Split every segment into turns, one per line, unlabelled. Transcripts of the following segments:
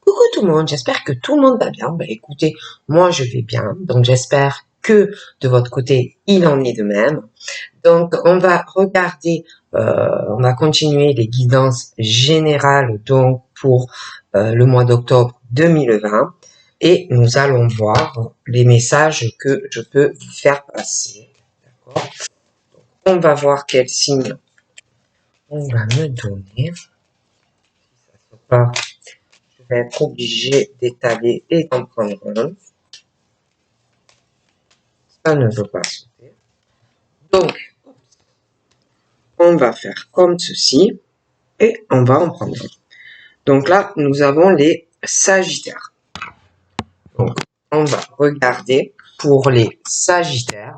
Coucou tout le monde, j'espère que tout le monde va bien. Ben, écoutez, moi je vais bien, donc j'espère que de votre côté il en est de même. Donc on va regarder, on va continuer les guidances générales donc pour le mois d'octobre 2020 et nous allons voir les messages que je peux vous faire passer. D'accord. On va voir quel signe on va me donner. Je vais être obligé d'étaler et d'en prendre un. Ça ne veut pas sauter. Donc, on va faire comme ceci et on va en prendre un. Donc là, nous avons les Sagittaires. Donc, on va regarder pour les Sagittaires.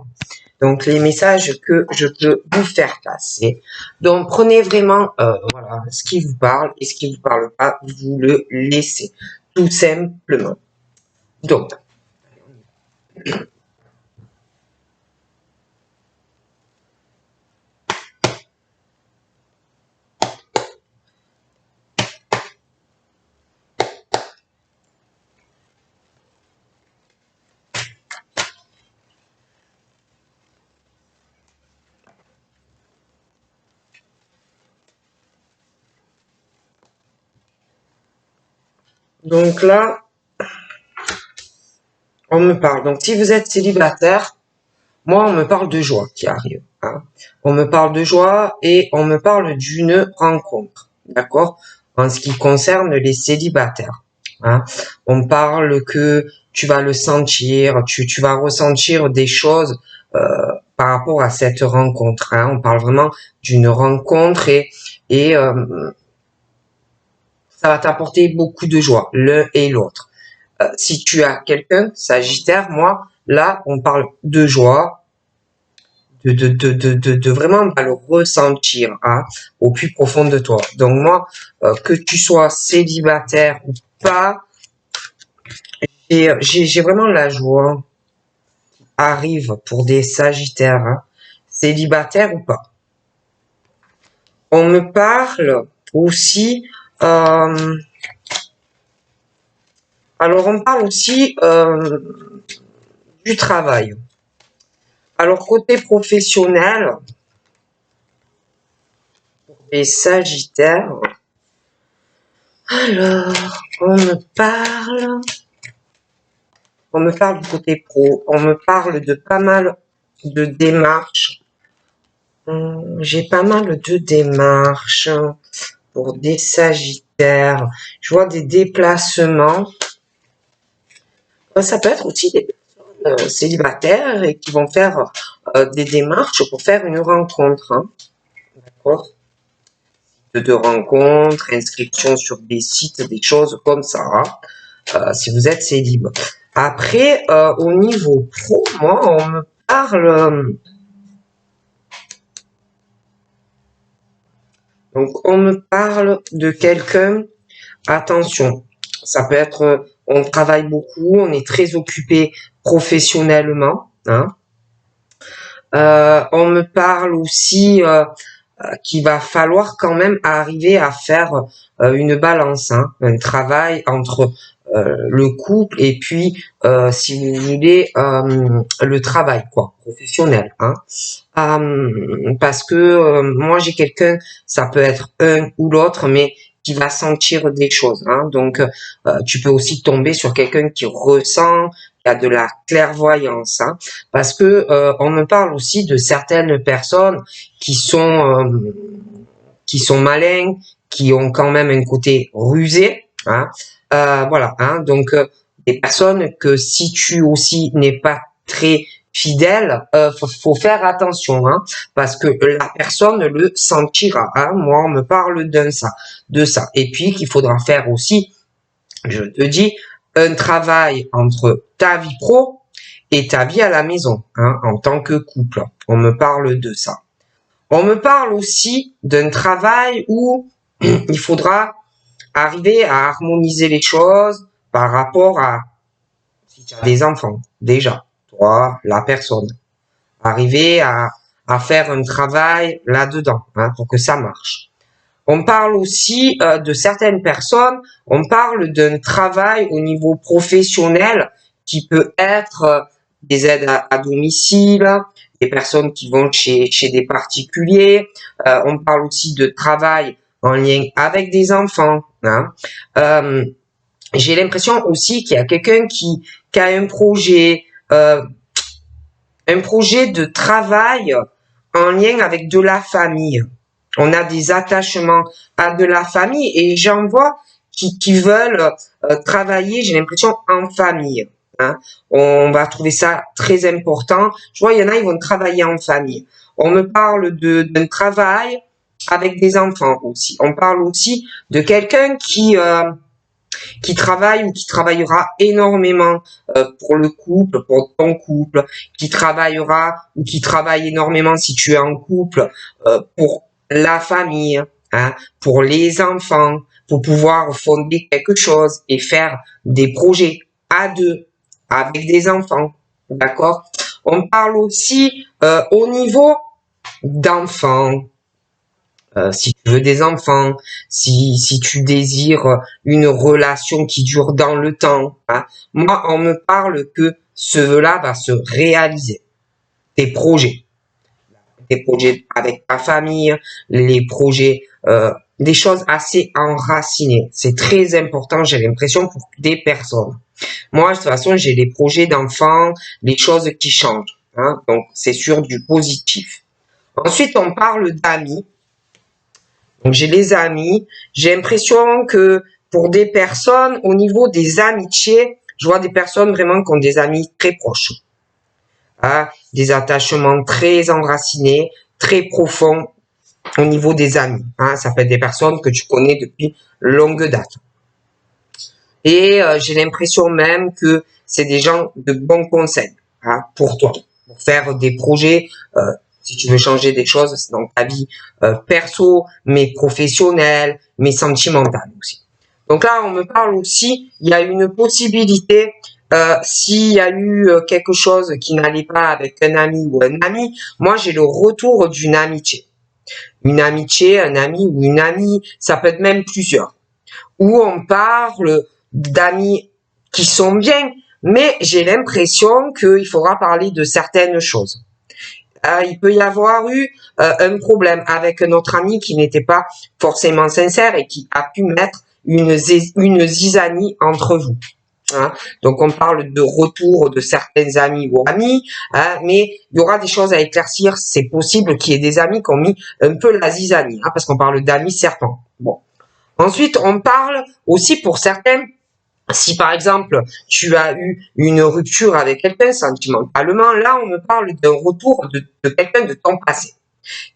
Donc, les messages que je peux vous faire passer. Donc, prenez vraiment voilà, ce qui vous parle et ce qui ne vous parle pas, vous le laissez. Tout simplement. Donc, là, on me parle. Donc, si vous êtes célibataire, moi, on me parle de joie qui arrive. Hein. On me parle de joie et on me parle d'une rencontre. D'accord? En ce qui concerne les célibataires. Hein. On me parle que tu vas le sentir, tu vas ressentir des choses par rapport à cette rencontre. Hein. On parle vraiment d'une rencontre et ça va t'apporter beaucoup de joie, l'un et l'autre. Si tu as quelqu'un, Sagittaire, moi, là, on parle de joie, de vraiment le ressentir hein, au plus profond de toi. Donc moi, que tu sois célibataire ou pas, j'ai vraiment la joie qui arrive pour des Sagittaires, hein, célibataires ou pas. On me parle aussi... alors on parle aussi du travail. Alors côté professionnel, pour les Sagittaires, alors on me parle du côté pro, on me parle de pas mal de démarches. J'ai pas mal de démarches pour des Sagittaires. Je vois des déplacements. Ça peut être aussi des personnes célibataires et qui vont faire des démarches pour faire une rencontre. Hein. D'accord? De rencontres, inscription sur des sites, des choses comme ça. Hein. Si vous êtes célib. Après, au niveau pro, moi, on me parle... donc, on me parle de quelqu'un, attention, ça peut être, on travaille beaucoup, on est très occupé professionnellement. Hein. On me parle aussi qu'il va falloir quand même arriver à faire une balance, hein, un travail entre le couple et puis, si vous voulez, le travail, quoi, professionnel. Hein. Parce que moi, j'ai quelqu'un, ça peut être un ou l'autre, mais qui va sentir des choses. Hein. Donc, tu peux aussi tomber sur quelqu'un qui ressent, qui a de la clairvoyance. Hein. Parce que on me parle aussi de certaines personnes qui sont malins, qui ont quand même un côté rusé. Hein. Voilà. Hein. Donc, des personnes que si tu aussi n'es pas très fidèle, faut faire attention, hein, parce que la personne le sentira. Hein. Moi, on me parle de ça. Et puis qu'il faudra faire aussi, je te dis, un travail entre ta vie pro et ta vie à la maison, hein, en tant que couple. On me parle de ça. On me parle aussi d'un travail où il faudra arriver à harmoniser les choses par rapport à si tu as des enfants, déjà, toi, la personne. Arriver à faire un travail là-dedans, hein, pour que ça marche. On parle aussi de certaines personnes, on parle d'un travail au niveau professionnel qui peut être des aides à domicile, des personnes qui vont chez des particuliers. On parle aussi de travail en lien avec des enfants. Hein. J'ai l'impression aussi qu'il y a quelqu'un qui a un projet de travail en lien avec de la famille. On a des attachements à de la famille et j'en vois qui veulent travailler, j'ai l'impression, en famille. Hein. On va trouver ça très important. Je vois, il y en a, ils vont travailler en famille. On me parle d'un travail avec des enfants aussi. On parle aussi de quelqu'un qui travaille ou qui travaillera énormément pour le couple, pour ton couple, qui travaillera ou qui travaille énormément si tu es en couple pour la famille, hein, pour les enfants, pour pouvoir fonder quelque chose et faire des projets à deux avec des enfants, d'accord? On parle aussi au niveau d'enfants. Si tu veux des enfants, si tu désires une relation qui dure dans le temps, hein. Moi, on me parle que cela va se réaliser. Tes projets avec ta famille, les projets, des choses assez enracinées. C'est très important, j'ai l'impression, pour des personnes. Moi, de toute façon, j'ai des projets d'enfants, les choses qui changent. Hein, donc, c'est sur du positif. Ensuite, on parle d'amis. Donc j'ai des amis, j'ai l'impression que pour des personnes, au niveau des amitiés, je vois des personnes vraiment qui ont des amis très proches, hein, des attachements très enracinés, très profonds au niveau des amis. Hein, ça peut être des personnes que tu connais depuis longue date. Et j'ai l'impression même que c'est des gens de bons conseils, hein, pour toi, pour faire des projets. Si tu veux changer des choses dans ta vie perso, mais professionnelle, mais sentimentale aussi. Donc là, on me parle aussi, il y a une possibilité, s'il y a eu quelque chose qui n'allait pas avec un ami ou un ami, moi j'ai le retour d'une amitié. Une amitié, un ami ou une amie, ça peut être même plusieurs. Où on parle d'amis qui sont bien, mais j'ai l'impression qu'il faudra parler de certaines choses. Il peut y avoir eu un problème avec notre ami qui n'était pas forcément sincère et qui a pu mettre une zizanie entre vous. Hein. Donc on parle de retour de certains amis ou amis, hein, mais il y aura des choses à éclaircir. C'est possible qu'il y ait des amis qui ont mis un peu la zizanie, hein, parce qu'on parle d'amis serpents. Bon. Ensuite, on parle aussi pour certains, si par exemple tu as eu une rupture avec quelqu'un sentimentalement, là on me parle d'un retour de quelqu'un de ton passé.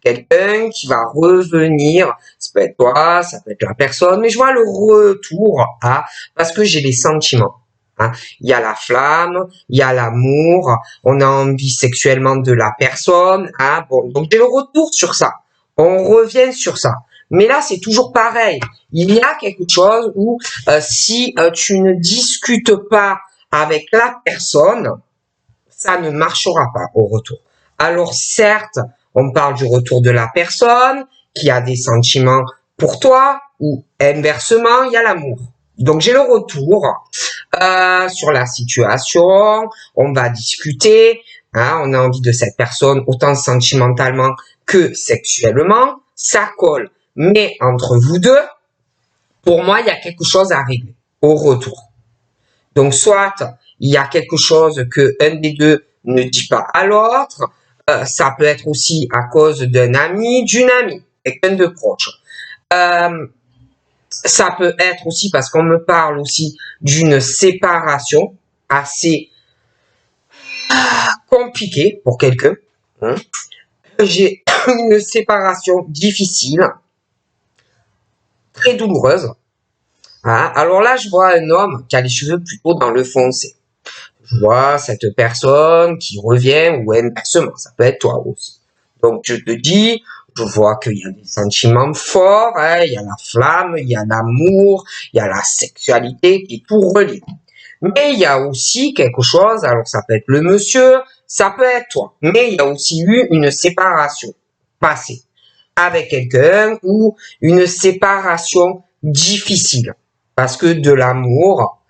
Quelqu'un qui va revenir, ça peut être toi, ça peut être la personne, mais je vois le retour, hein, parce que j'ai les sentiments. Hein. Il y a la flamme, il y a l'amour, on a envie sexuellement de la personne. Hein. Bon, donc j'ai le retour sur ça. On revient sur ça. Mais là, c'est toujours pareil. Il y a quelque chose où si tu ne discutes pas avec la personne, ça ne marchera pas au retour. Alors certes, on parle du retour de la personne qui a des sentiments pour toi ou inversement, il y a l'amour. Donc j'ai le retour sur la situation, on va discuter, hein, on a envie de cette personne autant sentimentalement que sexuellement, ça colle. Mais entre vous deux, pour moi, il y a quelque chose à régler au retour. Donc, soit il y a quelque chose que un des deux ne dit pas à l'autre, ça peut être aussi à cause d'un ami, d'une amie, quelqu'un de proche. Ça peut être aussi parce qu'on me parle aussi d'une séparation assez compliquée pour quelqu'un. Hein. J'ai une séparation difficile, très douloureuse. Hein. Alors là, je vois un homme qui a les cheveux plutôt dans le foncé. Je vois cette personne qui revient ou inversement, ça peut être toi aussi. Donc je te dis, je vois qu'il y a des sentiments forts, hein, il y a la flamme, il y a l'amour, il y a la sexualité qui est tout relié. Mais il y a aussi quelque chose, alors ça peut être le monsieur, ça peut être toi, mais il y a aussi eu une séparation passée avec quelqu'un ou une séparation difficile. Parce que de l'amour,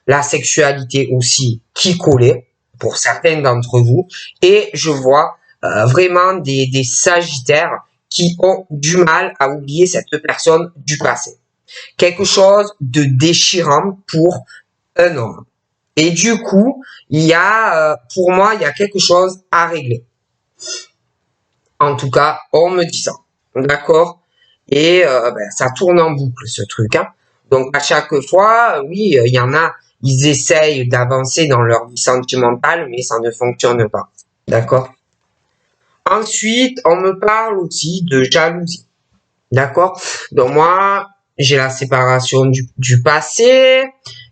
la sexualité aussi qui collait pour certains d'entre vous. Et je vois vraiment des sagittaires qui ont du mal à oublier cette personne du passé. Quelque chose de déchirant pour un homme. Et du coup, il y a, pour moi, il y a quelque chose à régler. En tout cas, on me dit ça. D'accord? Et ça tourne en boucle, ce truc. Hein. Donc, à chaque fois, oui, il y en a, ils essayent d'avancer dans leur vie sentimentale, mais ça ne fonctionne pas. D'accord? Ensuite, on me parle aussi de jalousie. D'accord? Donc, moi, j'ai la séparation du passé,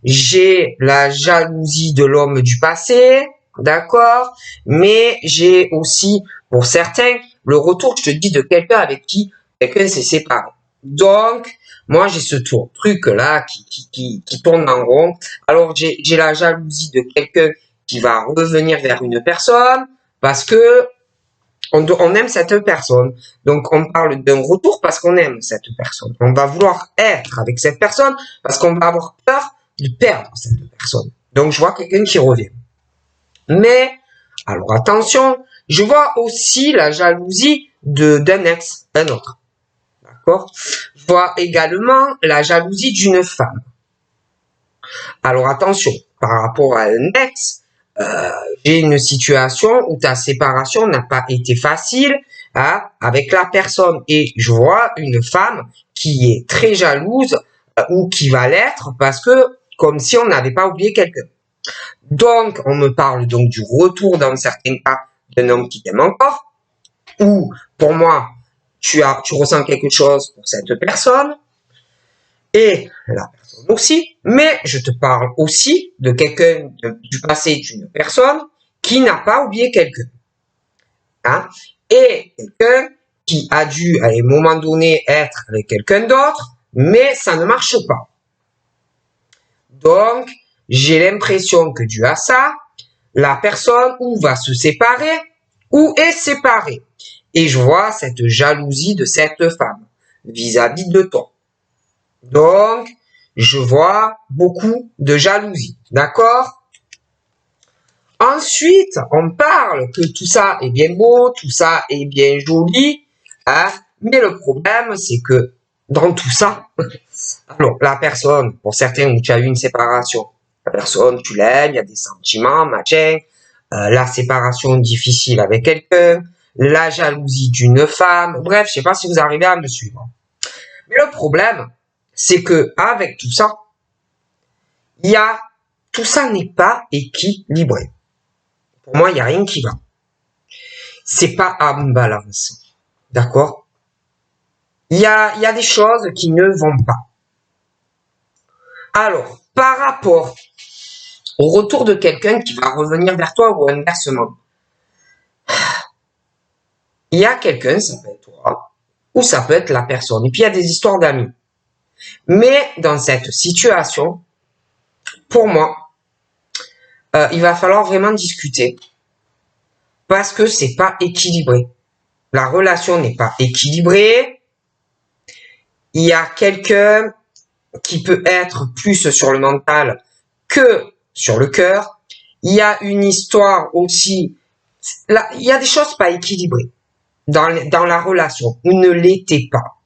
j'ai la jalousie de l'homme du passé, d'accord? Mais j'ai aussi, pour certains, le retour, je te dis, de quelqu'un avec qui quelqu'un s'est séparé. Donc, moi, j'ai ce truc-là qui tourne en rond. Alors, j'ai la jalousie de quelqu'un qui va revenir vers une personne parce que on aime cette personne. Donc, on parle d'un retour parce qu'on aime cette personne. On va vouloir être avec cette personne parce qu'on va avoir peur de perdre cette personne. Donc, je vois quelqu'un qui revient. Mais, alors attention, je vois aussi la jalousie d'un ex, d'un autre. D'accord? Je vois également la jalousie d'une femme. Alors attention, par rapport à un ex, j'ai une situation où ta séparation n'a pas été facile avec la personne. Et je vois une femme qui est très jalouse ou qui va l'être parce que comme si on n'avait pas oublié quelqu'un. Donc, on me parle donc du retour dans certains cas d'un homme qui t'aime encore. Ou, pour moi, tu ressens quelque chose pour cette personne. Et la personne aussi, mais je te parle aussi de quelqu'un du passé d'une personne qui n'a pas oublié quelqu'un. Hein? Et quelqu'un qui a dû à un moment donné être avec quelqu'un d'autre, mais ça ne marche pas. Donc, j'ai l'impression que dû à ça, la personne ou va se séparer ou est séparée. Et je vois cette jalousie de cette femme vis-à-vis de toi. Donc, je vois beaucoup de jalousie. D'accord? Ensuite, on parle que tout ça est bien beau, tout ça est bien joli, hein, mais le problème, c'est que dans tout ça, alors, la personne, pour certains où tu as eu une séparation, la personne, tu l'aimes, il y a des sentiments, machin, la séparation difficile avec quelqu'un, la jalousie d'une femme, bref, je sais pas si vous arrivez à me suivre. Mais le problème, c'est que avec tout ça, tout ça n'est pas équilibré. Pour moi, il n'y a rien qui va. C'est pas en balance. D'accord? Il y a des choses qui ne vont pas. Alors, par rapport au retour de quelqu'un qui va revenir vers toi ou inversement, il y a quelqu'un, ça peut être toi, ou ça peut être la personne. Et puis, il y a des histoires d'amis. Mais dans cette situation, pour moi, il va falloir vraiment discuter parce que c'est pas équilibré. La relation n'est pas équilibrée. Il y a quelqu'un qui peut être plus sur le mental que sur le cœur. Il y a une histoire aussi. Là, il y a des choses pas équilibrées dans la relation ou ne l'était pas.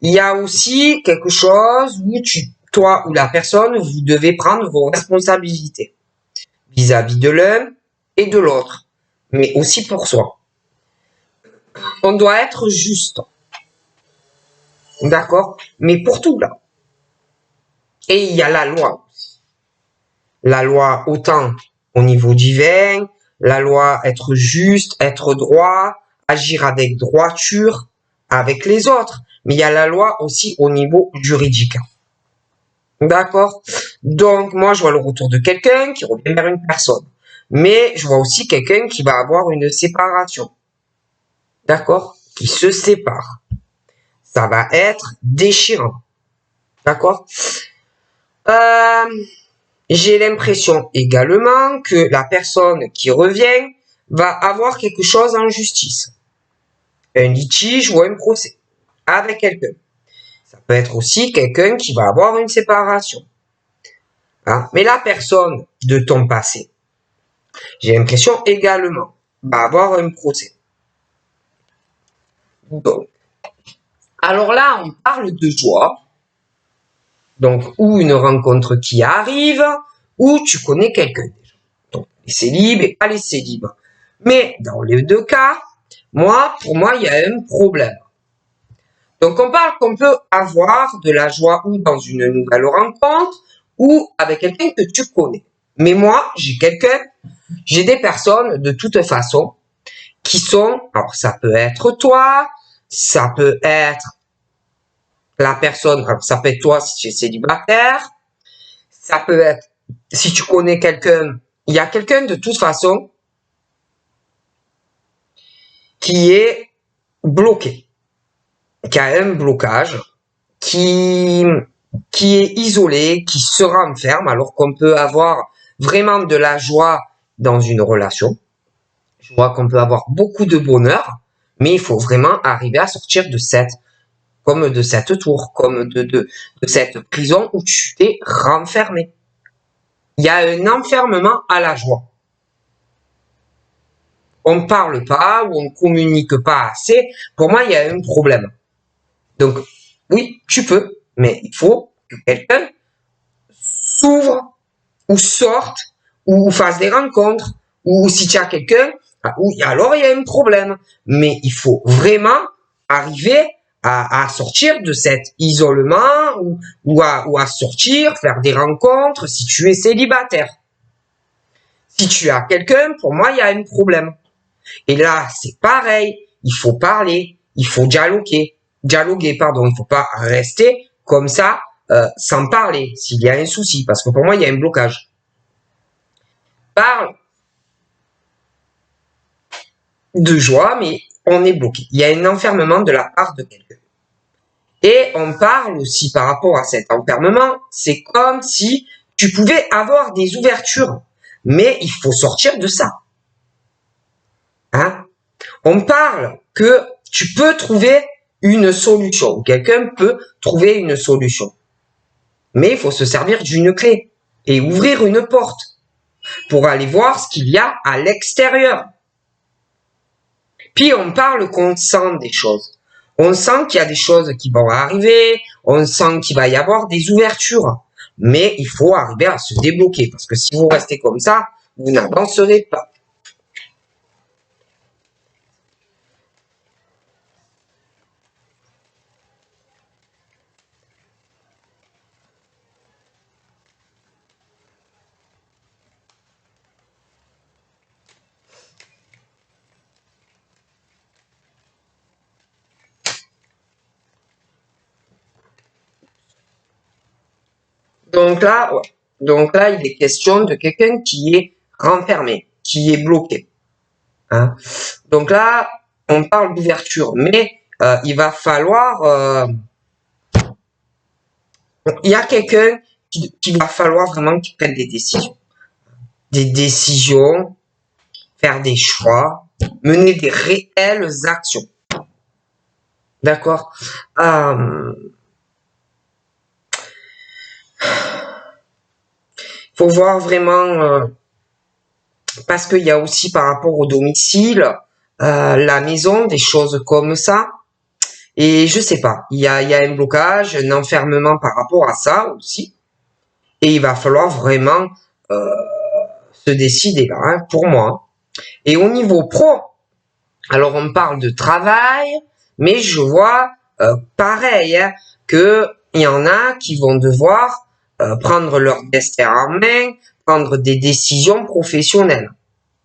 Il y a aussi quelque chose où toi ou la personne, vous devez prendre vos responsabilités vis-à-vis de l'un et de l'autre, mais aussi pour soi. On doit être juste. D'accord? Mais pour tout, là. Et il y a la loi. La loi autant au niveau divin, la loi être juste, être droit, agir avec droiture avec les autres. Mais il y a la loi aussi au niveau juridique. D'accord? Donc, moi, je vois le retour de quelqu'un qui revient vers une personne. Mais je vois aussi quelqu'un qui va avoir une séparation. D'accord? Qui se sépare. Ça va être déchirant. D'accord? J'ai l'impression également que la personne qui revient va avoir quelque chose en justice. un litige ou un procès avec quelqu'un. Ça peut être aussi quelqu'un qui va avoir une séparation. Hein? Mais la personne de ton passé, j'ai l'impression également, va avoir un procès. Donc, alors là, on parle de joie. Donc, ou une rencontre qui arrive, ou tu connais quelqu'un déjà. Donc, les célibes et pas les célibes. Mais dans les deux cas, pour moi, il y a un problème. Donc, on parle qu'on peut avoir de la joie ou dans une nouvelle rencontre, ou avec quelqu'un que tu connais. Mais moi, j'ai des personnes de toute façon qui sont, alors ça peut être toi, ça peut être la personne, alors ça peut être toi si tu es célibataire, ça peut être si tu connais quelqu'un, il y a quelqu'un de toute façon qui est bloqué, qui a un blocage, qui est isolé, qui se renferme, alors qu'on peut avoir vraiment de la joie dans une relation. Je vois qu'on peut avoir beaucoup de bonheur, mais il faut vraiment arriver à sortir de cette tour, comme de cette prison où tu t'es renfermé. Il y a un enfermement à la joie. On parle pas ou on communique pas assez. Pour moi, il y a un problème. Donc, oui, tu peux, mais il faut que quelqu'un s'ouvre ou sorte ou fasse des rencontres ou si tu as quelqu'un, alors il y a un problème. Mais il faut vraiment arriver à sortir de cet isolement ou à sortir, faire des rencontres si tu es célibataire. Si tu as quelqu'un, pour moi, il y a un problème. Et là, c'est pareil. Il faut parler, il faut dialoguer, il faut pas rester comme ça sans parler s'il y a un souci, parce que pour moi, il y a un blocage. Parle de joie, mais on est bloqué. Il y a un enfermement de la part de quelqu'un. Et on parle aussi par rapport à cet enfermement, c'est comme si tu pouvais avoir des ouvertures, mais il faut sortir de ça. Hein? On parle que tu peux trouver une solution. Quelqu'un peut trouver une solution. Mais il faut se servir d'une clé et ouvrir une porte pour aller voir ce qu'il y a à l'extérieur. Puis on parle qu'on sent des choses. On sent qu'il y a des choses qui vont arriver, on sent qu'il va y avoir des ouvertures. Mais il faut arriver à se débloquer parce que si vous restez comme ça, vous n'avancerez pas. Donc là, il est question de quelqu'un qui est renfermé, qui est bloqué. Hein. Donc là, on parle d'ouverture, mais il va falloir, il y a quelqu'un qui va falloir vraiment qu'il prenne des décisions, faire des choix, mener des réelles actions. D'accord. Faut voir vraiment parce qu'il y a aussi par rapport au domicile, la maison, des choses comme ça. Et je sais pas, il y a un blocage, un enfermement par rapport à ça aussi. Et il va falloir vraiment se décider là, hein, pour moi. Et au niveau pro, alors on parle de travail, mais je vois pareil hein, que il y en a qui vont devoir prendre leur destin en main, prendre des décisions professionnelles.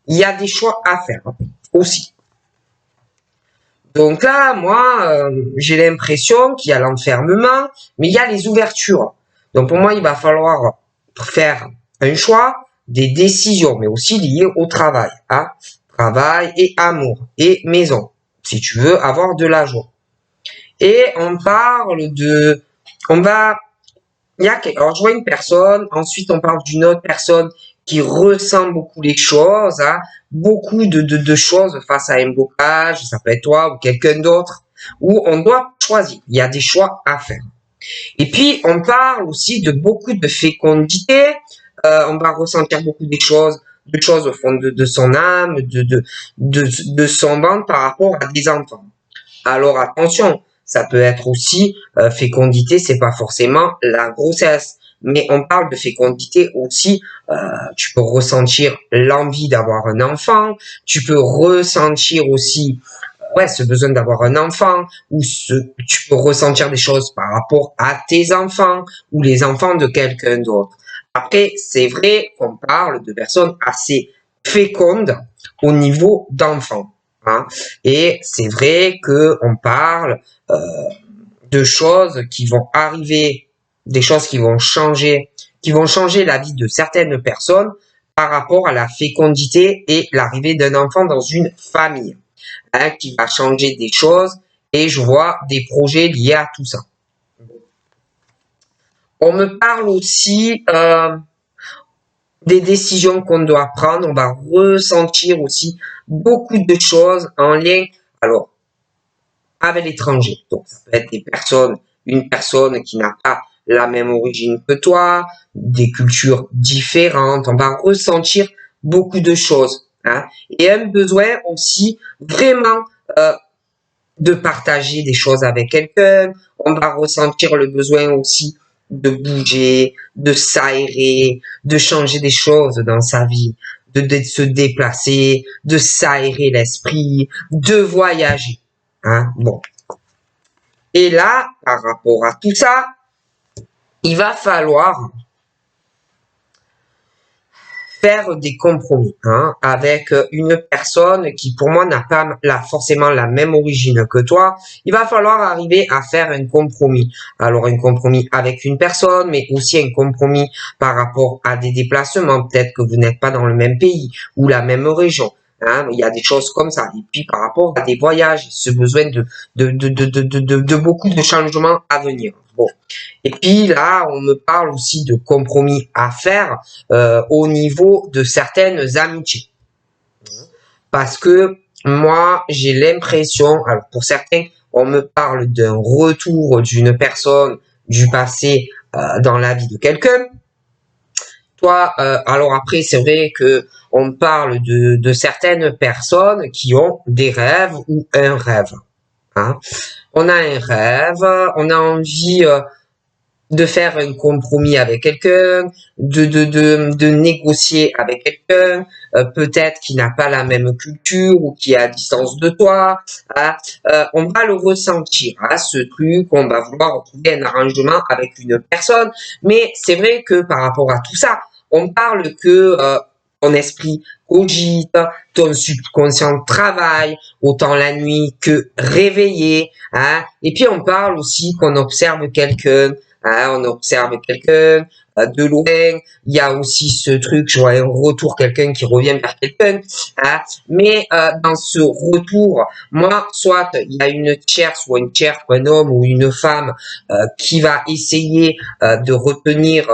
Il y a des choix à faire hein, aussi. Donc là, moi, j'ai l'impression qu'il y a l'enfermement, mais il y a les ouvertures. Donc pour moi, il va falloir faire un choix, des décisions, mais aussi liées au travail. Hein. Travail et amour et maison, si tu veux avoir de la joie. Et on va alors je vois une personne, ensuite on parle d'une autre personne qui ressent beaucoup les choses, hein, beaucoup de choses face à un blocage, ça peut être toi ou quelqu'un d'autre, où on doit choisir. Il y a des choix à faire. Et puis, on parle aussi de beaucoup de fécondité. On va ressentir beaucoup de choses au fond de son âme, de son ventre par rapport à des enfants. Alors attention, ça peut être aussi fécondité, c'est pas forcément la grossesse, mais on parle de fécondité aussi. Tu peux ressentir l'envie d'avoir un enfant, tu peux ressentir aussi ouais, ce besoin d'avoir un enfant, ou tu peux ressentir des choses par rapport à tes enfants, ou les enfants de quelqu'un d'autre. Après, c'est vrai qu'on parle de personnes assez fécondes au niveau d'enfants. Hein. Et c'est vrai que on parle de choses qui vont arriver, des choses qui vont changer la vie de certaines personnes par rapport à la fécondité et l'arrivée d'un enfant dans une famille. Hein, qui va changer des choses et je vois des projets liés à tout ça. On me parle aussi des décisions qu'on doit prendre. On va ressentir aussi beaucoup de choses en lien, alors, avec l'étranger. Donc, ça peut être une personne qui n'a pas la même origine que toi, des cultures différentes. On va ressentir beaucoup de choses. Hein, et un besoin aussi vraiment de partager des choses avec quelqu'un. On va ressentir le besoin aussi de bouger, de s'aérer, de changer des choses dans sa vie, de se déplacer, de s'aérer l'esprit, de voyager. Hein, bon. Et là, par rapport à tout ça, il va falloir faire des compromis hein, avec une personne qui pour moi n'a pas forcément la même origine que toi. Il va falloir arriver à faire un compromis. Alors un compromis avec une personne, mais aussi un compromis par rapport à des déplacements. Peut-être que vous n'êtes pas dans le même pays ou la même région. Hein, il y a des choses comme ça. Et puis par rapport à des voyages, ce besoin de beaucoup de changements à venir. Bon. Et puis là, on me parle aussi de compromis à faire au niveau de certaines amitiés. Parce que moi, j'ai l'impression, alors pour certains, on me parle d'un retour d'une personne du passé dans la vie de quelqu'un. Toi, alors après, c'est vrai que on parle de certaines personnes qui ont des rêves ou un rêve. Hein. On a un rêve, on a envie de faire un compromis avec quelqu'un, de négocier avec quelqu'un, peut-être qui n'a pas la même culture ou qui est à distance de toi. Hein, on va le ressentir, hein, ce truc, on va vouloir trouver un arrangement avec une personne, mais c'est vrai que par rapport à tout ça, on parle que ton esprit cogite, ton subconscient travaille, autant la nuit que réveillé, hein, et puis on parle aussi qu'on observe quelqu'un, hein, on observe quelqu'un de loin. Il y a aussi ce truc, je vois un retour, quelqu'un qui revient vers quelqu'un. Hein, mais dans ce retour, moi, soit il y a une tierce ou une tierce, un homme ou une femme qui va essayer de retenir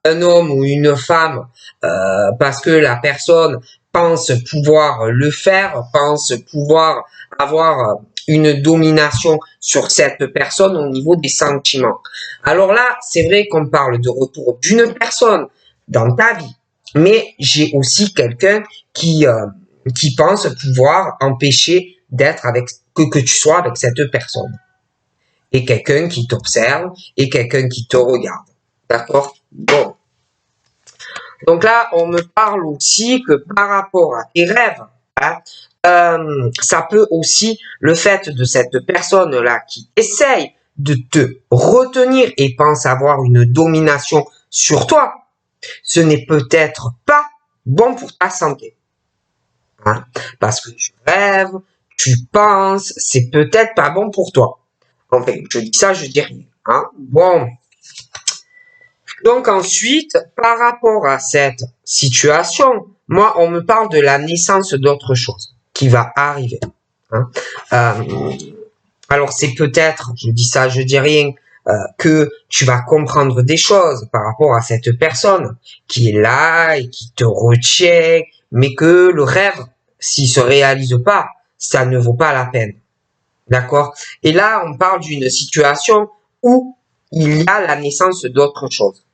un homme ou une femme parce que la personne pense pouvoir le faire, pense pouvoir avoir une domination sur cette personne au niveau des sentiments. Alors là, c'est vrai qu'on parle de retour d'une personne dans ta vie, mais j'ai aussi quelqu'un qui pense pouvoir empêcher d'être avec que tu sois avec cette personne. Et quelqu'un qui t'observe et quelqu'un qui te regarde. D'accord? Bon. Donc là, on me parle aussi que par rapport à tes rêves, hein, ça peut aussi, le fait de cette personne-là qui essaye de te retenir et pense avoir une domination sur toi, ce n'est peut-être pas bon pour ta santé. Hein, parce que tu rêves, tu penses, c'est peut-être pas bon pour toi. Enfin, je dis ça, je dis rien. Hein. Bon. Donc ensuite, par rapport à cette situation, moi, on me parle de la naissance d'autre chose qui va arriver. Hein. Alors c'est peut-être, je dis ça, je dis rien, que tu vas comprendre des choses par rapport à cette personne qui est là et qui te retient, mais que le rêve, s'il se réalise pas, ça ne vaut pas la peine. D'accord? Et là, on parle d'une situation où il y a la naissance d'autre chose.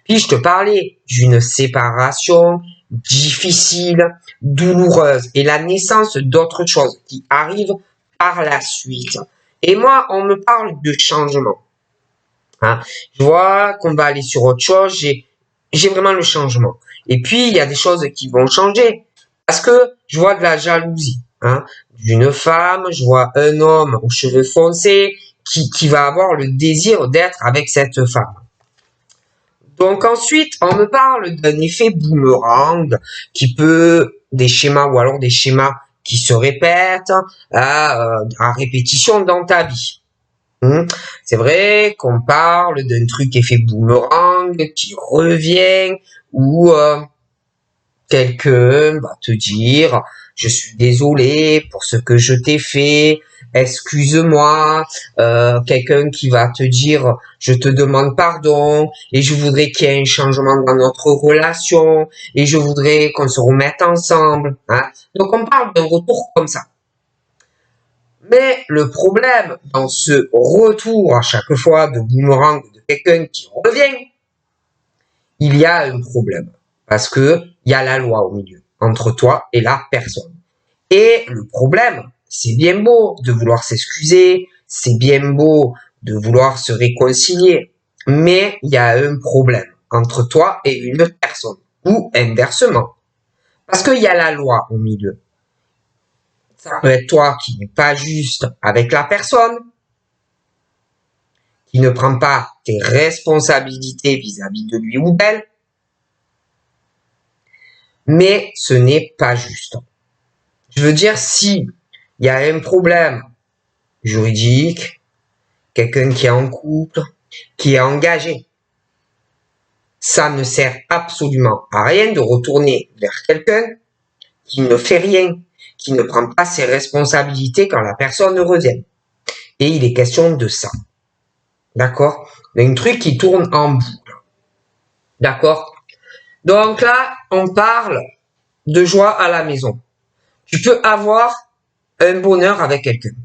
Puis je te parlais d'une séparation difficile, douloureuse, et la naissance d'autre chose qui arrive par la suite. Et moi, on me parle de changement. Hein? Je vois qu'on va aller sur autre chose, j'ai vraiment le changement. Et puis, il y a des choses qui vont changer. Parce que je vois de la jalousie. Hein? D'une femme, je vois un homme aux cheveux foncés qui va avoir le désir d'être avec cette femme. Donc ensuite, on me parle d'un effet boomerang qui peut, des schémas ou alors des schémas qui se répètent à répétition dans ta vie. C'est vrai qu'on parle d'un truc effet boomerang qui revient ou quelqu'un va te dire je suis désolé pour ce que je t'ai fait, excuse-moi, quelqu'un qui va te dire je te demande pardon et je voudrais qu'il y ait un changement dans notre relation et je voudrais qu'on se remette ensemble. Hein. Donc on parle d'un retour comme ça. Mais le problème dans ce retour à chaque fois de boomerang de quelqu'un qui revient, il y a un problème. Parce que il y a la loi au milieu, entre toi et la personne. Et le problème, c'est bien beau de vouloir s'excuser, c'est bien beau de vouloir se réconcilier, mais il y a un problème entre toi et une personne, ou inversement. Parce qu'il y a la loi au milieu. Ça peut être toi qui n'est pas juste avec la personne, qui ne prend pas tes responsabilités vis-à-vis de lui ou d'elle, mais ce n'est pas juste. Je veux dire, si il y a un problème juridique, quelqu'un qui est en couple, qui est engagé, ça ne sert absolument à rien de retourner vers quelqu'un qui ne fait rien, qui ne prend pas ses responsabilités quand la personne revient. Et il est question de ça. D'accord? Un truc qui tourne en boucle. D'accord? Donc là, on parle de joie à la maison. Tu peux avoir un bonheur avec quelqu'un.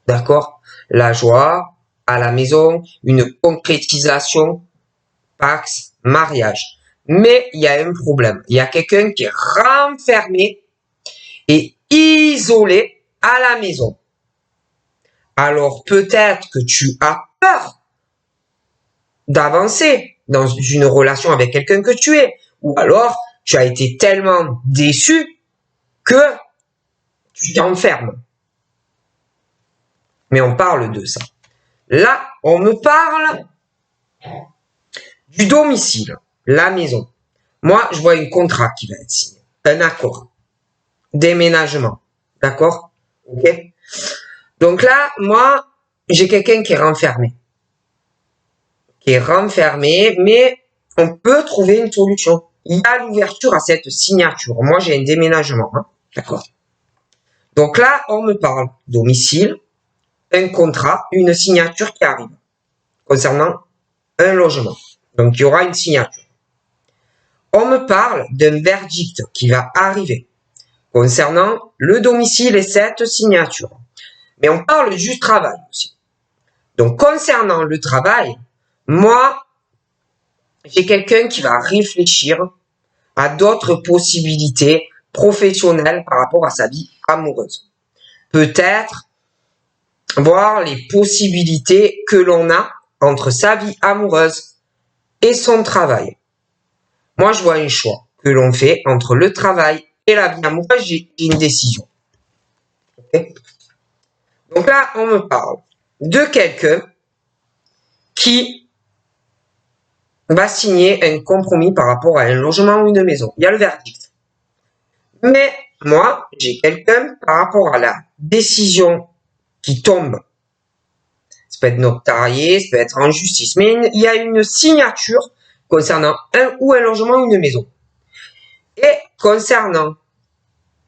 D'accord? La joie à la maison, une concrétisation, pax, mariage. Mais il y a un problème. Il y a quelqu'un qui est renfermé et isolé à la maison. Alors peut-être que tu as peur d'avancer dans une relation avec quelqu'un que tu es. Ou alors tu as été tellement déçu que tu t'enfermes. Mais on parle de ça. Là, on me parle du domicile, la maison. Moi, je vois un contrat qui va être signé, un accord, déménagement, d'accord? Ok? Donc là, moi, j'ai quelqu'un qui est renfermé. Mais on peut trouver une solution. Il y a l'ouverture à cette signature. Moi, j'ai un déménagement, hein? D'accord? Donc là, on me parle domicile, un contrat, une signature qui arrive concernant un logement. Donc, il y aura une signature. On me parle d'un verdict qui va arriver concernant le domicile et cette signature. Mais on parle du travail aussi. Donc, concernant le travail, moi, j'ai quelqu'un qui va réfléchir à d'autres possibilités professionnelles par rapport à sa vie amoureuse. Peut-être voir les possibilités que l'on a entre sa vie amoureuse et son travail. Moi, je vois un choix que l'on fait entre le travail et la vie amoureuse, j'ai une décision. Okay? Donc là, on me parle de quelqu'un qui va signer un compromis par rapport à un logement ou une maison. Il y a le verdict. Mais moi, j'ai quelqu'un par rapport à la décision qui tombe. Ça peut être notarié, ça peut être en justice. Mais il y a une signature concernant un logement ou une maison. Et concernant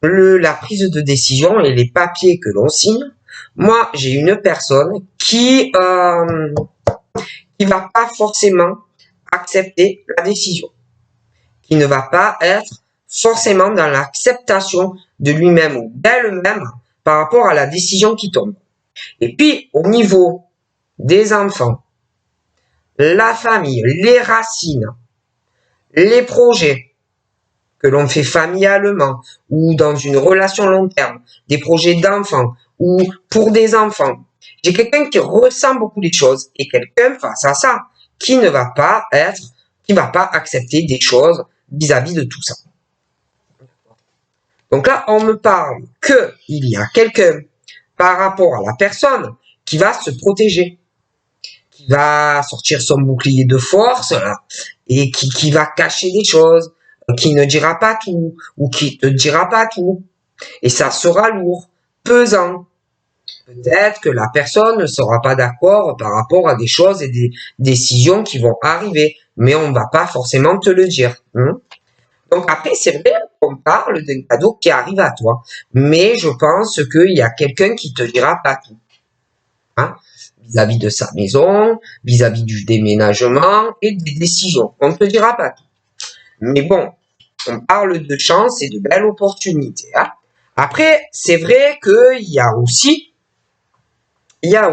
la prise de décision et les papiers que l'on signe, moi, j'ai une personne qui qui va pas forcément accepter la décision, qui ne va pas être forcément dans l'acceptation de lui-même ou d'elle-même par rapport à la décision qui tombe. Et puis, au niveau des enfants, la famille, les racines, les projets que l'on fait familialement ou dans une relation long terme, des projets d'enfants ou pour des enfants. J'ai quelqu'un qui ressent beaucoup les choses et quelqu'un face à ça qui ne va pas être, qui va pas accepter des choses vis-à-vis de tout ça. Donc là, on me parle que il y a quelqu'un par rapport à la personne qui va se protéger, qui va sortir son bouclier de force là, et qui va cacher des choses, qui ne dira pas tout ou qui te dira pas tout. Et ça sera lourd, pesant. Peut-être que la personne ne sera pas d'accord par rapport à des choses et des décisions qui vont arriver, mais on ne va pas forcément te le dire. Donc après, c'est vrai qu'on parle d'un cadeau qui arrive à toi, mais je pense qu'il y a quelqu'un qui te dira pas tout. Vis-à-vis de sa maison, vis-à-vis du déménagement et des décisions. On ne te dira pas tout. Mais bon, on parle de chance et de belles opportunités. Après, c'est vrai qu'il y a aussi, il y a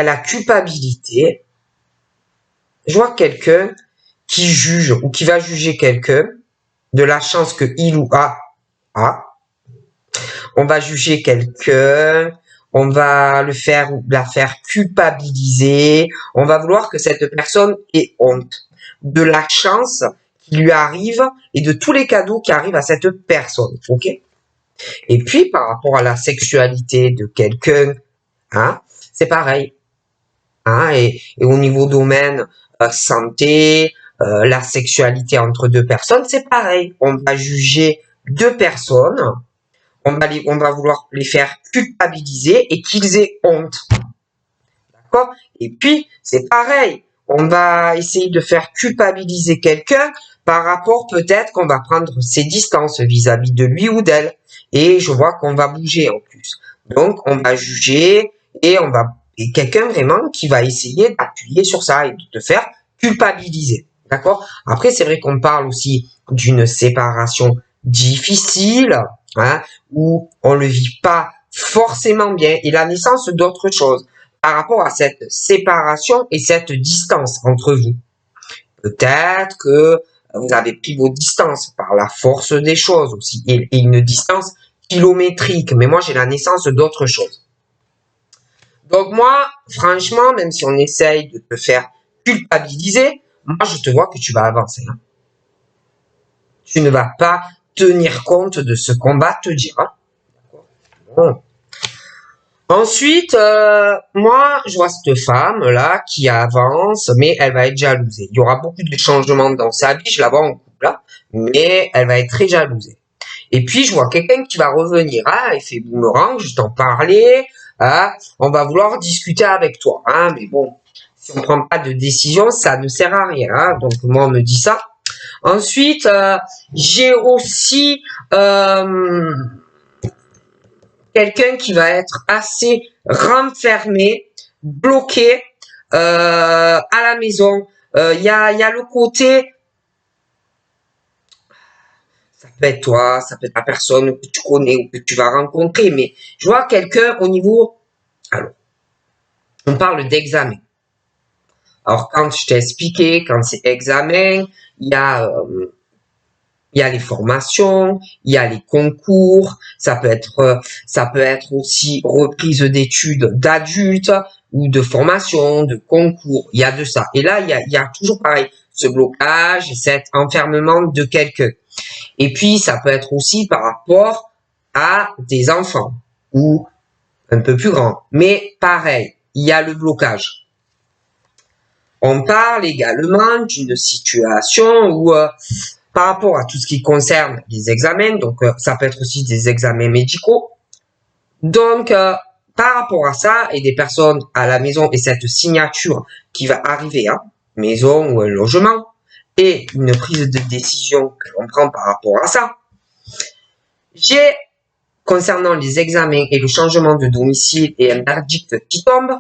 la culpabilité. Je vois quelqu'un qui juge ou qui va juger quelqu'un de la chance que il ou a. On va juger quelqu'un, on va la faire culpabiliser, on va vouloir que cette personne ait honte de la chance qui lui arrive et de tous les cadeaux qui arrivent à cette personne, ok? Et puis, par rapport à la sexualité de quelqu'un, c'est pareil. Et au niveau domaine santé, la sexualité entre deux personnes, c'est pareil. On va juger deux personnes, on va vouloir les faire culpabiliser et qu'ils aient honte. D'accord? Et puis, c'est pareil. On va essayer de faire culpabiliser quelqu'un par rapport peut-être qu'on va prendre ses distances vis-à-vis de lui ou d'elle. Et je vois qu'on va bouger en plus. Donc, on va juger et quelqu'un vraiment qui va essayer d'appuyer sur ça et de te faire culpabiliser. D'accord? Après, c'est vrai qu'on parle aussi d'une séparation difficile, où on le vit pas forcément bien et la naissance d'autres choses par rapport à cette séparation et cette distance entre vous. Peut-être que vous avez pris vos distances par la force des choses aussi et une distance kilométrique, mais moi j'ai la naissance d'autres choses. Donc moi, franchement, même si on essaye de te faire culpabiliser, moi je te vois que tu vas avancer. Tu ne vas pas tenir compte de ce qu'on va te dire. Bon. Ensuite, moi, je vois cette femme-là qui avance, mais elle va être jalousée. Il y aura beaucoup de changements dans sa vie, je la vois en couple, là, mais elle va être très jalousée. Et puis, je vois quelqu'un qui va revenir, effet boomerang, je t'en parlais, on va vouloir discuter avec toi, mais bon, si on prend pas de décision, ça ne sert à rien, donc moi, on me dit ça. Ensuite, j'ai aussi quelqu'un qui va être assez renfermé, bloqué à la maison. Il y a le côté, ça peut être toi, ça peut être la personne que tu connais ou que tu vas rencontrer, mais je vois quelqu'un au niveau, alors, on parle d'examen. Alors quand je t'ai expliqué, quand c'est examen, il y a les formations, il y a les concours, ça peut être aussi reprise d'études d'adultes ou de formation, de concours, il y a de ça. Et là, il y a toujours pareil, ce blocage, cet enfermement de quelqu'un. Et puis, ça peut être aussi par rapport à des enfants ou un peu plus grands. Mais pareil, il y a le blocage. On parle également d'une situation où par rapport à tout ce qui concerne les examens, donc ça peut être aussi des examens médicaux. Donc, par rapport à ça, et des personnes à la maison et cette signature qui va arriver, maison ou un logement, et une prise de décision que l'on prend par rapport à ça, j'ai concernant les examens et le changement de domicile et un verdict qui tombe.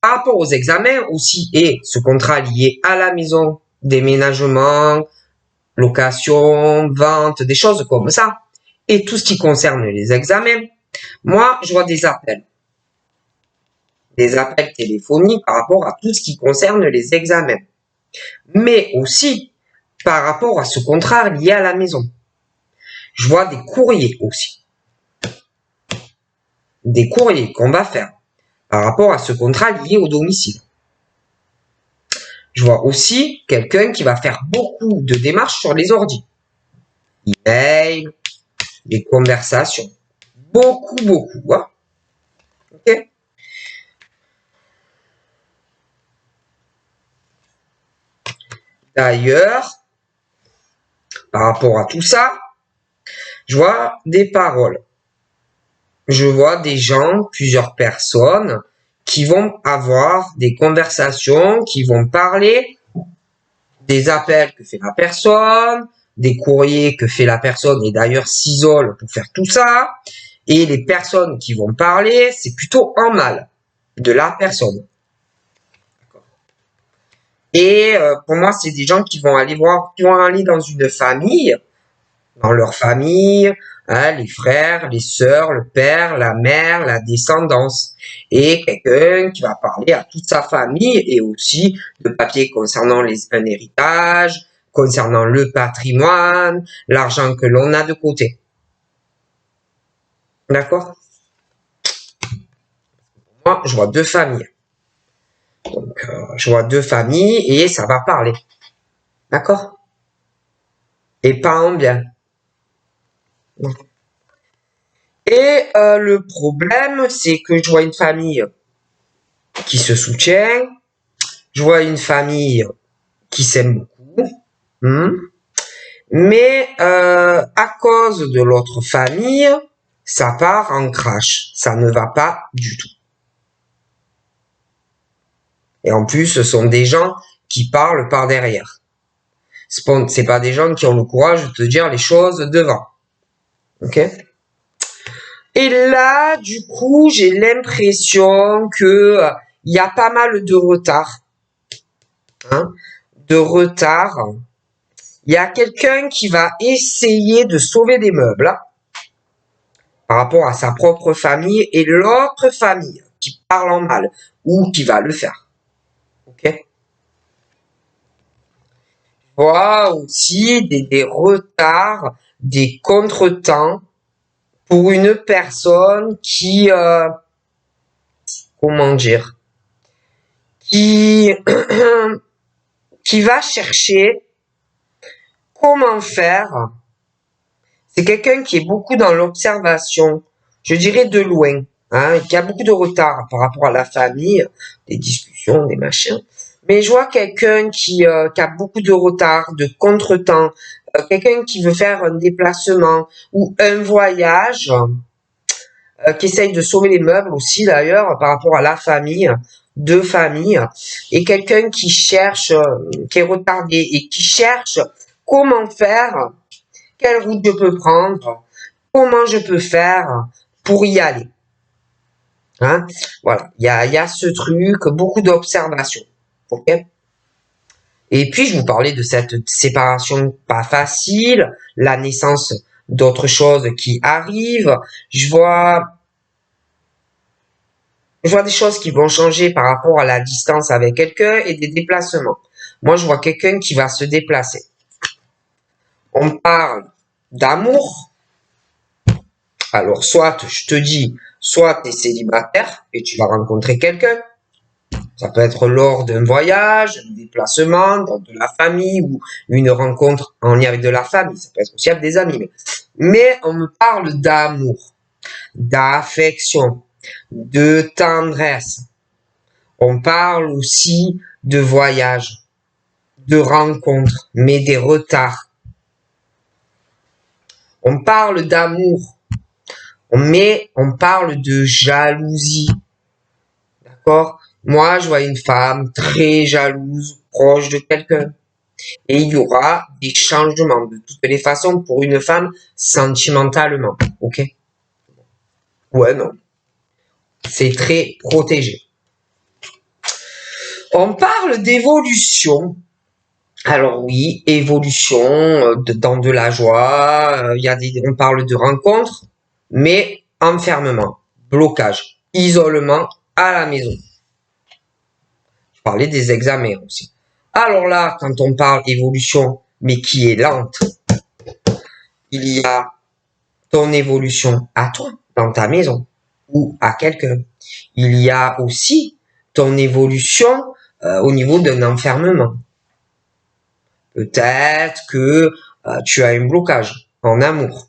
Par rapport aux examens aussi et ce contrat lié à la maison, déménagement, location, vente, des choses comme ça. Et tout ce qui concerne les examens, moi, je vois des appels. Des appels téléphoniques par rapport à tout ce qui concerne les examens. Mais aussi par rapport à ce contrat lié à la maison. Je vois des courriers aussi. Des courriers qu'on va faire par rapport à ce contrat lié au domicile. Je vois aussi quelqu'un qui va faire beaucoup de démarches sur les ordi. Email, des conversations. Beaucoup, hein. Ok. D'ailleurs, par rapport à tout ça, je vois des paroles. Je vois des gens, plusieurs personnes, qui vont avoir des conversations, qui vont parler des appels que fait la personne, des courriers que fait la personne, et d'ailleurs s'isole pour faire tout ça. Et les personnes qui vont parler, c'est plutôt en mal de la personne. Et pour moi, c'est des gens qui vont aller voir, qui vont aller dans une famille, dans leur famille, hein, les frères, les sœurs, le père, la mère, la descendance. Et quelqu'un qui va parler à toute sa famille et aussi de papiers concernant un héritage, concernant le patrimoine, l'argent que l'on a de côté. D'accord? Moi, je vois deux familles. Donc, je vois deux familles et ça va parler. D'accord? Et pas en bien. Et le problème, c'est que je vois une famille qui se soutient, je vois une famille qui s'aime beaucoup, mais à cause de l'autre famille, ça part en crash, ça ne va pas du tout. Et en plus, ce sont des gens qui parlent par derrière. C'est pas des gens qui ont le courage de te dire les choses devant. Ok? Et là, du coup, j'ai l'impression que il y a pas mal de retard. Hein, de retard. Il y a quelqu'un qui va essayer de sauver des meubles hein, par rapport à sa propre famille et l'autre famille qui parle en mal ou qui va le faire. Ok? Je vois aussi des retards, des contretemps pour une personne qui, comment dire, qui, qui va chercher comment faire. C'est quelqu'un qui est beaucoup dans l'observation, je dirais de loin, hein, qui a beaucoup de retard par rapport à la famille, des discussions, des machins. Mais je vois quelqu'un qui a beaucoup de retard, de contretemps, quelqu'un qui veut faire un déplacement ou un voyage, qui essaye de sauver les meubles aussi d'ailleurs par rapport à la famille, deux familles, et quelqu'un qui cherche, qui est retardé et qui cherche comment faire, quelle route je peux prendre, comment je peux faire pour y aller. Hein? Voilà, il y a ce truc, beaucoup d'observation. Ok? Et puis je vous parlais de cette séparation pas facile, la naissance d'autres choses qui arrivent. Je vois des choses qui vont changer par rapport à la distance avec quelqu'un et des déplacements. Moi, je vois quelqu'un qui va se déplacer. On parle d'amour. Alors, soit je te dis, soit tu es célibataire et tu vas rencontrer quelqu'un. Ça peut être lors d'un voyage, un déplacement, dans de la famille ou une rencontre en lien avec de la famille. Ça peut être aussi avec des amis. Mais on me parle d'amour, d'affection, de tendresse. On parle aussi de voyage, de rencontres, mais des retards. On parle d'amour, mais on parle de jalousie. D'accord? Moi, je vois une femme très jalouse, proche de quelqu'un. Et il y aura des changements de toutes les façons pour une femme sentimentalement. Ok? Ouais, non. C'est très protégé. On parle d'évolution. Alors oui, évolution dans de la joie. On parle de rencontres, mais enfermement, blocage, isolement à la maison. Je parlais des examens aussi. Alors là, quand on parle évolution, mais qui est lente, il y a ton évolution à toi, dans ta maison, ou à quelqu'un. Il y a aussi ton évolution au niveau d'un enfermement. Peut-être que tu as un blocage en amour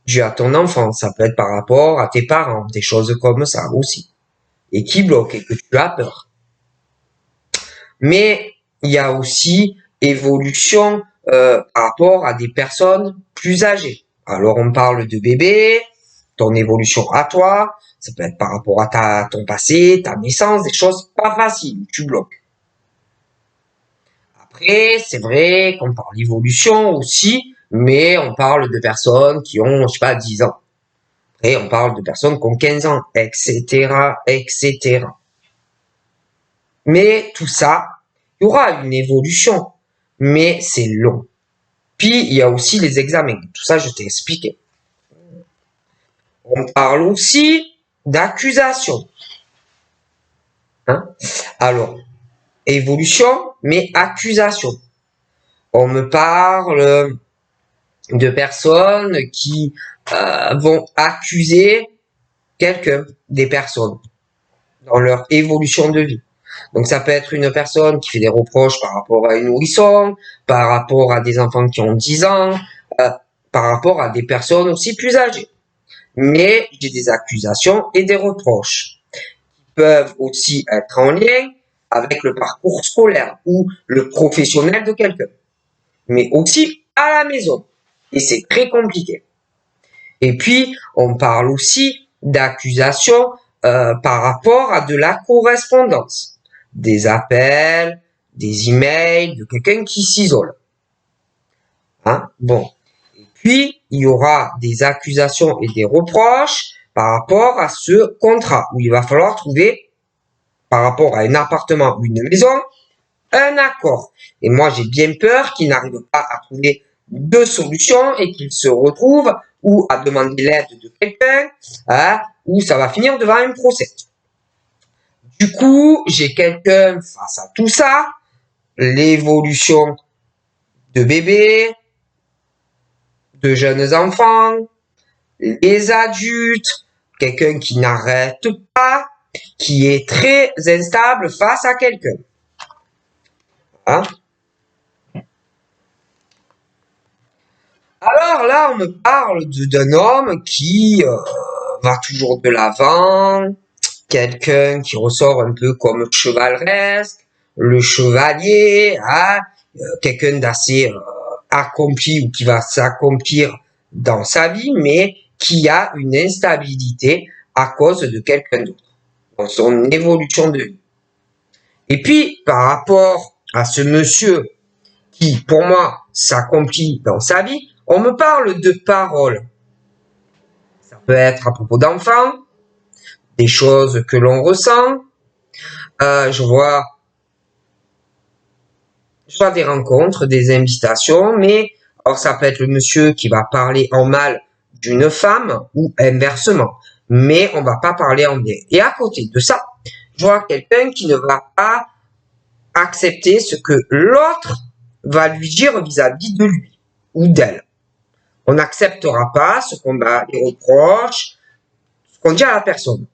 dû à ton enfant. Ça peut être par rapport à tes parents, des choses comme ça aussi. Et qui bloque et que tu as peur. Mais il y a aussi évolution par rapport à des personnes plus âgées. Alors on parle de bébé, ton évolution à toi, ça peut être par rapport à ton passé, ta naissance, des choses pas faciles, tu bloques. Après, c'est vrai qu'on parle d'évolution aussi, mais on parle de personnes qui ont, je sais pas, 10 ans. Après, on parle de personnes qui ont 15 ans, etc., etc. Mais tout ça, il y aura une évolution, mais c'est long. Puis, il y a aussi les examens. Tout ça, je t'ai expliqué. On parle aussi d'accusation. Hein? Alors, évolution, mais accusation. On me parle de personnes qui vont accuser quelqu'un, des personnes, dans leur évolution de vie. Donc ça peut être une personne qui fait des reproches par rapport à une nourrisson, par rapport à des enfants qui ont 10 ans, par rapport à des personnes aussi plus âgées. Mais j'ai des accusations et des reproches qui peuvent aussi être en lien avec le parcours scolaire ou le professionnel de quelqu'un, mais aussi à la maison. Et c'est très compliqué. Et puis, on parle aussi d'accusations par rapport à de la correspondance, des appels, des emails, de quelqu'un qui s'isole. Hein? Bon. Et puis, il y aura des accusations et des reproches par rapport à ce contrat, où il va falloir trouver, par rapport à un appartement ou une maison, un accord. Et moi, j'ai bien peur qu'ils n'arrivent pas à trouver deux solutions et qu'ils se retrouvent ou à demander l'aide de quelqu'un, hein, ou ça va finir devant un procès. Du coup, j'ai quelqu'un face à tout ça, l'évolution de bébés, de jeunes enfants, les adultes, quelqu'un qui n'arrête pas, qui est très instable face à quelqu'un. Hein? Alors là, on me parle d'un homme qui va toujours de l'avant, quelqu'un qui ressort un peu comme chevaleresque, le chevalier, hein, quelqu'un d'assez accompli ou qui va s'accomplir dans sa vie, mais qui a une instabilité à cause de quelqu'un d'autre, dans son évolution de vie. Et puis, par rapport à ce monsieur qui, pour moi, s'accomplit dans sa vie, on me parle de paroles. Ça peut être à propos d'enfants, des choses que l'on ressent. Je vois des rencontres, des invitations, mais alors ça peut être le monsieur qui va parler en mal d'une femme ou inversement, mais on va pas parler en bien. Et à côté de ça, je vois quelqu'un qui ne va pas accepter ce que l'autre va lui dire vis-à-vis de lui ou d'elle. On n'acceptera pas ce qu'on va les reproches, ce qu'on dit à la personne.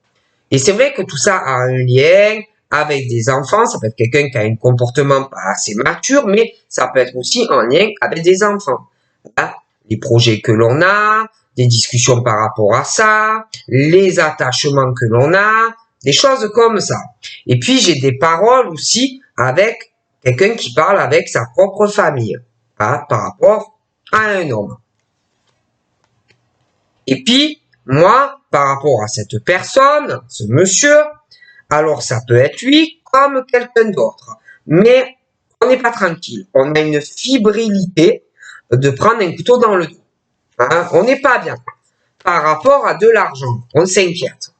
Et c'est vrai que tout ça a un lien avec des enfants. Ça peut être quelqu'un qui a un comportement pas assez mature, mais ça peut être aussi en lien avec des enfants. Voilà. Les projets que l'on a, des discussions par rapport à ça, les attachements que l'on a, des choses comme ça. Et puis j'ai des paroles aussi avec quelqu'un qui parle avec sa propre famille, hein, par rapport à un homme. Et puis, moi, par rapport à cette personne, ce monsieur, alors ça peut être lui comme quelqu'un d'autre. Mais on n'est pas tranquille. On a une fébrilité de prendre un couteau dans le dos. Hein, on n'est pas bien. par rapport à de l'argent. On s'inquiète.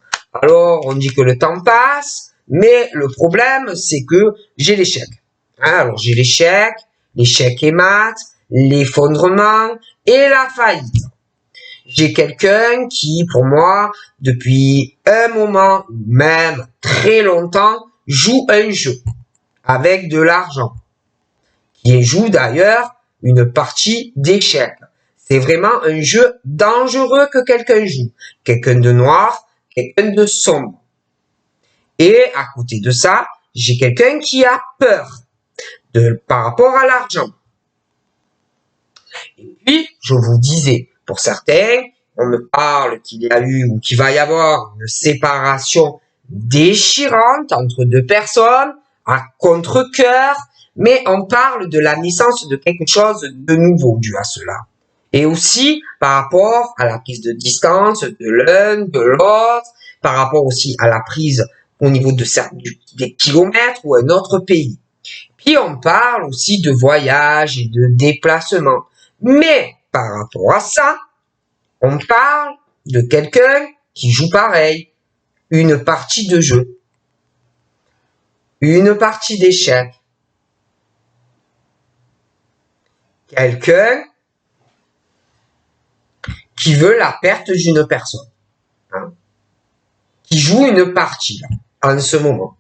Alors, on dit que le temps passe, mais le problème, c'est que j'ai l'échec. Alors, j'ai l'échec et mat, l'effondrement et la faillite. J'ai quelqu'un qui, pour moi, depuis un moment, ou même très longtemps, joue un jeu avec de l'argent. Qui joue d'ailleurs une partie d'échecs. C'est vraiment un jeu dangereux que quelqu'un joue. Quelqu'un de noir, quelqu'un de sombre. Et à côté de ça, j'ai quelqu'un qui a peur par rapport à l'argent. Et puis, je vous disais, pour certains, on me parle qu'il y a eu ou qu'il va y avoir une séparation déchirante entre deux personnes, à contre-cœur, mais on parle de la naissance de quelque chose de nouveau dû à cela. Et aussi par rapport à la prise de distance de l'un, de l'autre, par rapport aussi à la prise au niveau des kilomètres ou un autre pays. Puis on parle aussi de voyage et de déplacement. Mais par rapport à ça, on parle de quelqu'un qui joue pareil, une partie de jeu, une partie d'échec. Quelqu'un qui veut la perte d'une personne, hein, qui joue une partie là, en ce moment.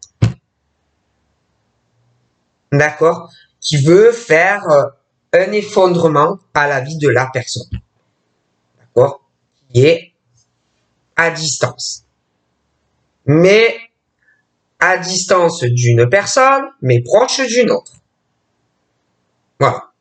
D'accord? Qui veut faire un effondrement à la vie de la personne. D'accord? Qui est à distance. Mais à distance d'une personne, mais proche d'une autre. Voilà.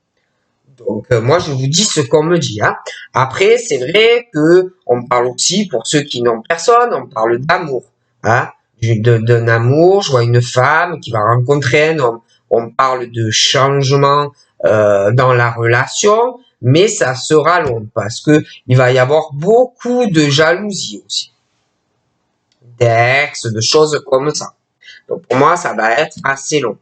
Donc moi je vous dis ce qu'on me dit. Hein. Après c'est vrai que on parle aussi pour ceux qui n'ont personne, on parle d'amour. Hein. D'un amour, je vois une femme qui va rencontrer un homme. On parle de changement dans la relation, mais ça sera long parce que il va y avoir beaucoup de jalousie aussi, d'ex, de choses comme ça. Donc pour moi ça va être assez long.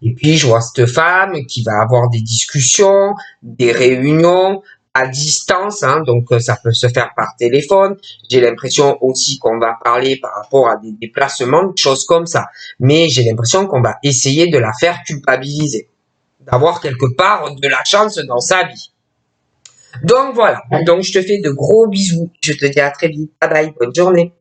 Et puis, je vois cette femme qui va avoir des discussions, des réunions à distance, hein, donc ça peut se faire par téléphone. J'ai l'impression aussi qu'on va parler par rapport à des déplacements, des choses comme ça. Mais j'ai l'impression qu'on va essayer de la faire culpabiliser, d'avoir quelque part de la chance dans sa vie. Donc voilà, donc je te fais de gros bisous. Je te dis à très vite. Bye bye, bonne journée.